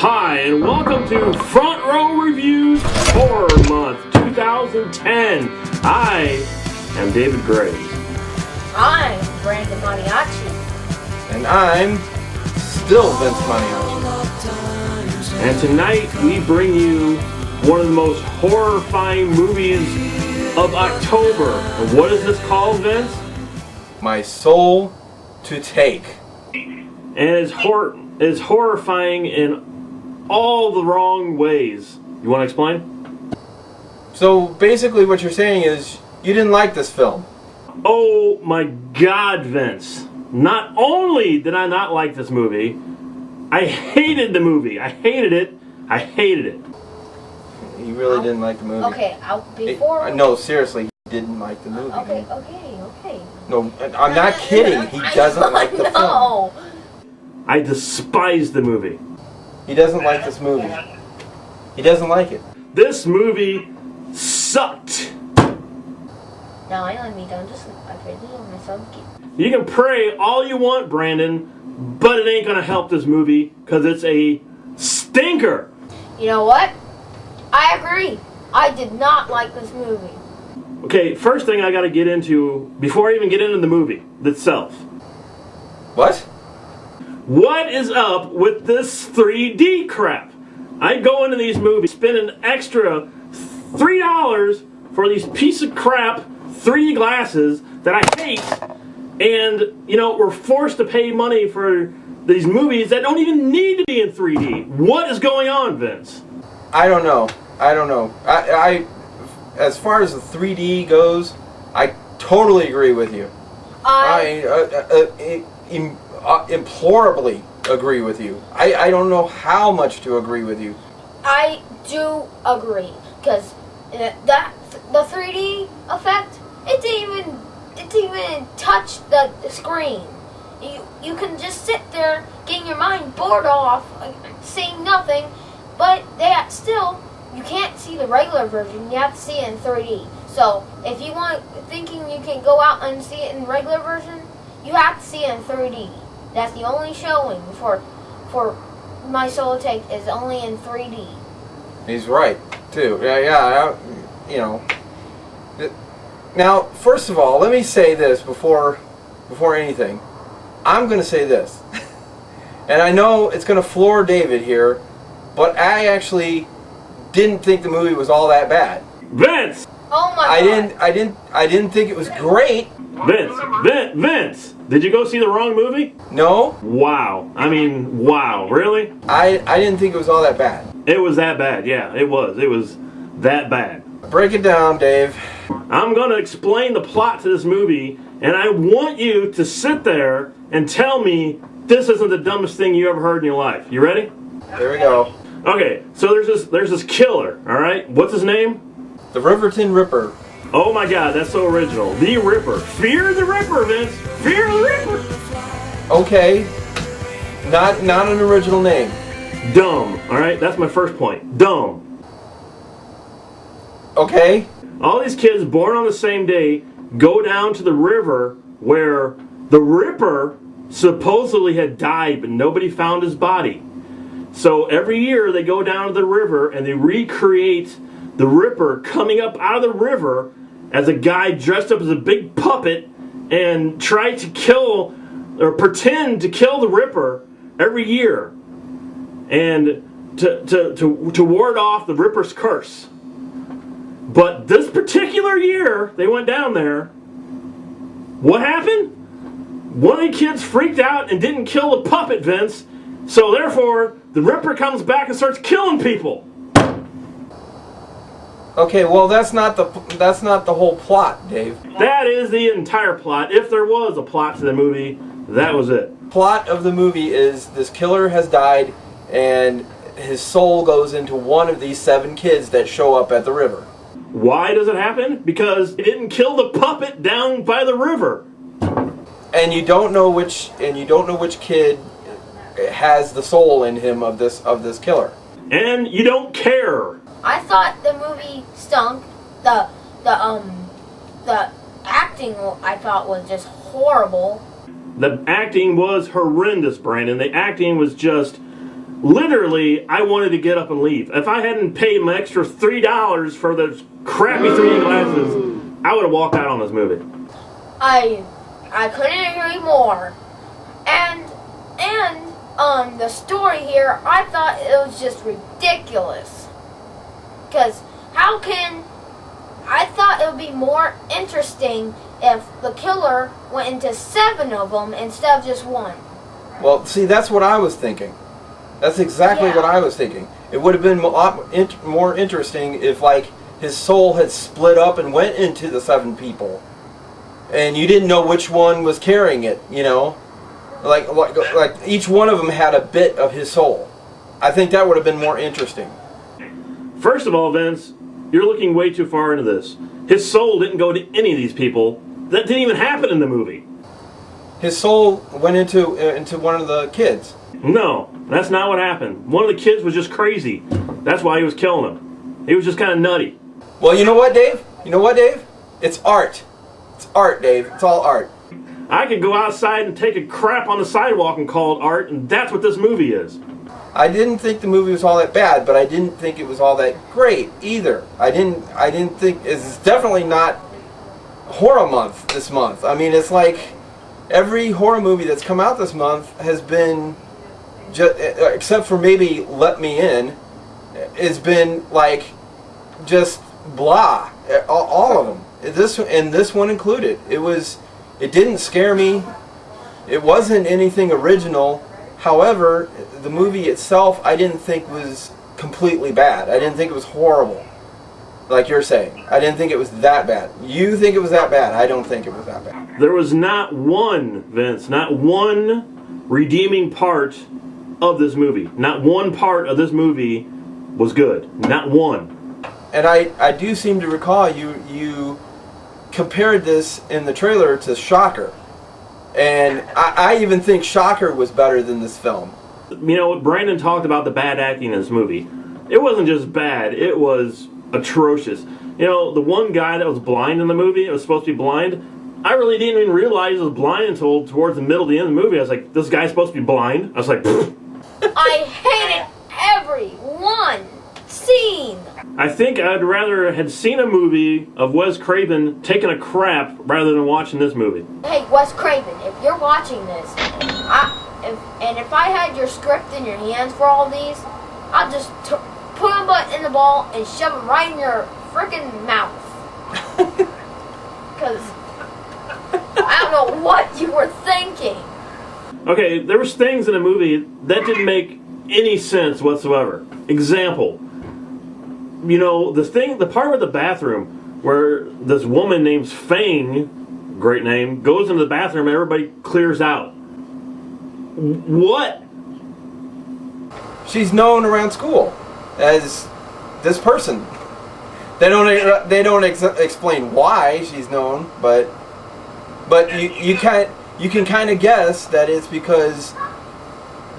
Hi, and welcome to Front Row Reviews Horror Month 2010. I am David Gray. I'm Brandon Maniacs. And I'm still Vince Maniacs. And tonight we bring you one of the most horrifying movies of October. And what is this called, Vince? My Soul to Take. And it's horrifying in all the wrong ways. You want to explain? So basically what you're saying is you didn't like this film. Oh my God, Vince. Not only did I not like this movie, I hated the movie. I hated it. I hated it. You really didn't like the movie. Okay, before... No, seriously, he didn't like the movie. Okay. No, I'm not kidding. He doesn't like the film. I despise the movie. He doesn't like this movie. He doesn't like it. This movie sucked. No, I let me down. I prayed on myself. You can pray all you want, Brandon, but it ain't gonna help this movie because it's a stinker. You know what? I agree. I did not like this movie. Okay, first thing I gotta get into before I even get into the movie itself. What? What is up with this 3D crap? I go into these movies, spend an extra $3 for these piece of crap 3D glasses that I hate, and we're forced to pay money for these movies that don't even need to be in 3D. What is going on, Vince? I don't know. I as far as the 3D goes, I totally agree with you. Implorably agree with you. I don't know how much to agree with you. I do agree, because the 3D effect, it didn't even touch the screen. You can just sit there getting your mind bored off, seeing nothing, but you can't see the regular version. You have to see it in 3D. So if you thinking you can go out and see it in regular version, you have to see it in 3D. That's the only showing for My Soul to Take is only in 3D. He's right too. Yeah. Now, first of all, let me say this before anything. I'm going to say this, and I know it's going to floor David here, but I actually didn't think the movie was all that bad. Vince! Oh my God! I didn't think it was great. Vince! Did you go see the wrong movie? No. Wow. I mean, wow. Really? I didn't think it was all that bad. It was that bad. Yeah, it was. It was that bad. Break it down, Dave. I'm going to explain the plot to this movie, and I want you to sit there and tell me this isn't the dumbest thing you ever heard in your life. You ready? There we go. Okay, so there's this killer, all right? What's his name? The Riverton Ripper. Oh my God, that's so original. The Ripper. Fear the Ripper, Vince. Fear the Ripper. Okay. Not an original name. Dumb, all right? That's my first point. Dumb. Okay. All these kids born on the same day go down to the river where the Ripper supposedly had died, but nobody found his body. So every year they go down to the river and they recreate the Ripper coming up out of the river as a guy dressed up as a big puppet and try to kill or pretend to kill the Ripper every year, and to ward off the Ripper's curse. But this particular year they went down there. What happened? One of the kids freaked out and didn't kill the puppet, Vince. So therefore, the Ripper comes back and starts killing people. Okay, well that's not the whole plot, Dave. That is the entire plot. If there was a plot to the movie, that was it. Plot of the movie is this killer has died and his soul goes into one of these 7 kids that show up at the river. Why does it happen? Because he didn't kill the puppet down by the river. And you don't know which kid has the soul in him of this killer. And you don't care. I thought the movie stunk. The acting I thought was just horrible. The acting was horrendous, Brandon. The acting was just literally, I wanted to get up and leave. If I hadn't paid my extra $3 for those crappy 3D glasses, I would have walked out on this movie. I couldn't agree more. And the story here, I thought it was just ridiculous. Because I thought it would be more interesting if the killer went into 7 of them instead of just 1. Well, see, that's what I was thinking. That's exactly what I was thinking. It would have been a lot more interesting if, like, his soul had split up and went into the 7 people, and you didn't know which one was carrying it. You know, like each one of them had a bit of his soul. I think that would have been more interesting. First of all, Vince, you're looking way too far into this. His soul didn't go to any of these people. That didn't even happen in the movie. His soul went into one of the kids. No, that's not what happened. One of the kids was just crazy. That's why he was killing him. He was just kind of nutty. Well, you know what, Dave? You know what, Dave? It's art. It's art, Dave. It's all art. I could go outside and take a crap on the sidewalk and call it art, and that's what this movie is. I didn't think the movie was all that bad, but I didn't think it was all that great either. I didn't think it's definitely not horror month this month. I mean, it's like every horror movie that's come out this month has been, except for maybe Let Me In, it's been like just blah. All of them. This one included. It didn't scare me. It wasn't anything original. However, the movie itself I didn't think was completely bad. I didn't think it was horrible, like you're saying. I didn't think it was that bad. You think it was that bad. I don't think it was that bad. There was not one, Vince, not one redeeming part of this movie. Not one part of this movie was good. Not one. And I do seem to recall you compared this in the trailer to Shocker. And I even think Shocker was better than this film. You know, Brandon talked about the bad acting in this movie. It wasn't just bad, it was atrocious. You know, the one guy that was blind in the movie, it was supposed to be blind, I really didn't even realize he was blind until towards the middle of the end of the movie. I was like, this guy's supposed to be blind? I was like, pfft. I hated every one scene. I think I'd rather had seen a movie of Wes Craven taking a crap rather than watching this movie. Hey, Wes Craven, if you're watching this, if I had your script in your hands for all these, I'd just put them in the ball and shove them right in your freaking mouth. Because I don't know what you were thinking. Okay, there was things in the movie that didn't make any sense whatsoever. Example. You know, the part with the bathroom where this woman named Fang, great name, goes into the bathroom and everybody clears out. What? She's known around school as this person. They don't explain why she's known, but you can kind of guess that it's because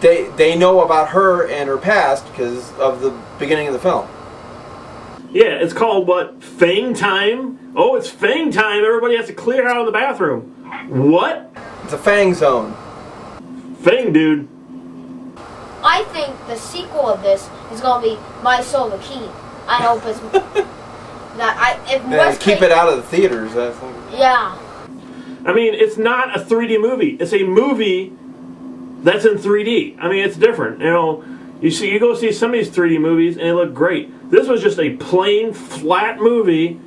they know about her and her past because of the beginning of the film. Yeah, it's called what? Fang time? Oh, it's Fang time. Everybody has to clear out of the bathroom. What? It's a Fang zone. Fang, dude. I think the sequel of this is going to be My Soul the Key. I hope it's keep it out of the theaters. I think. Yeah. I mean, it's not a 3D movie. It's a movie that's in 3D. I mean, it's different. You know, you go see some of these 3D movies and they look great. This was just a plain, flat movie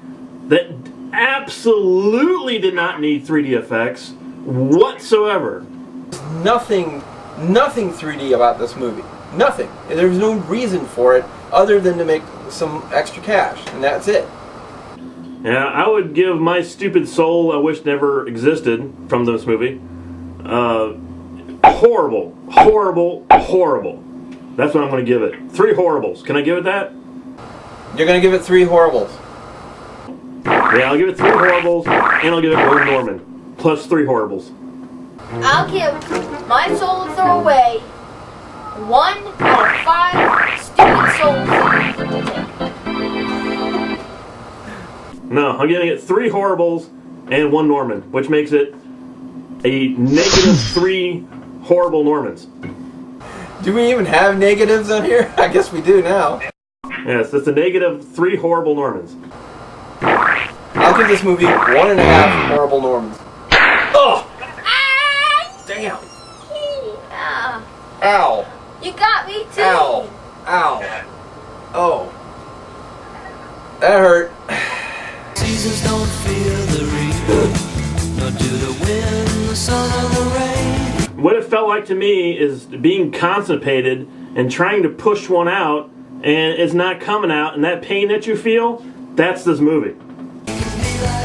that absolutely did not need 3D effects whatsoever. Nothing 3D about this movie. Nothing. There's no reason for it other than to make some extra cash, and that's it. Yeah, I would give My Stupid Soul I Wish Never Existed from this movie. Horrible. Horrible. Horrible. That's what I'm going to give it. 3 horribles. Can I give it that? You're going to give it 3 horribles. Yeah, I'll give it 3 horribles, and I'll give it 1 Norman. Plus 3 horribles. I'll give My Soul to Throw Away 1 out of 5 stupid souls. No, I'm giving it 3 horribles and 1 Norman, which makes it a -3 horrible Normans. Do we even have negatives on here? I guess we do now. Yes, it's a negative 3 horrible Normans. I'll give this movie 1.5 horrible Normans. Oh! Damn! Yeah. Ow! You got me too. Ow! Ow! Oh! That hurt. Seasons don't feel the reaper, nor do the wind, the sun, or the rain. What it felt like to me is being constipated and trying to push one out, and it's not coming out, and that pain that you feel, that's this movie. Be like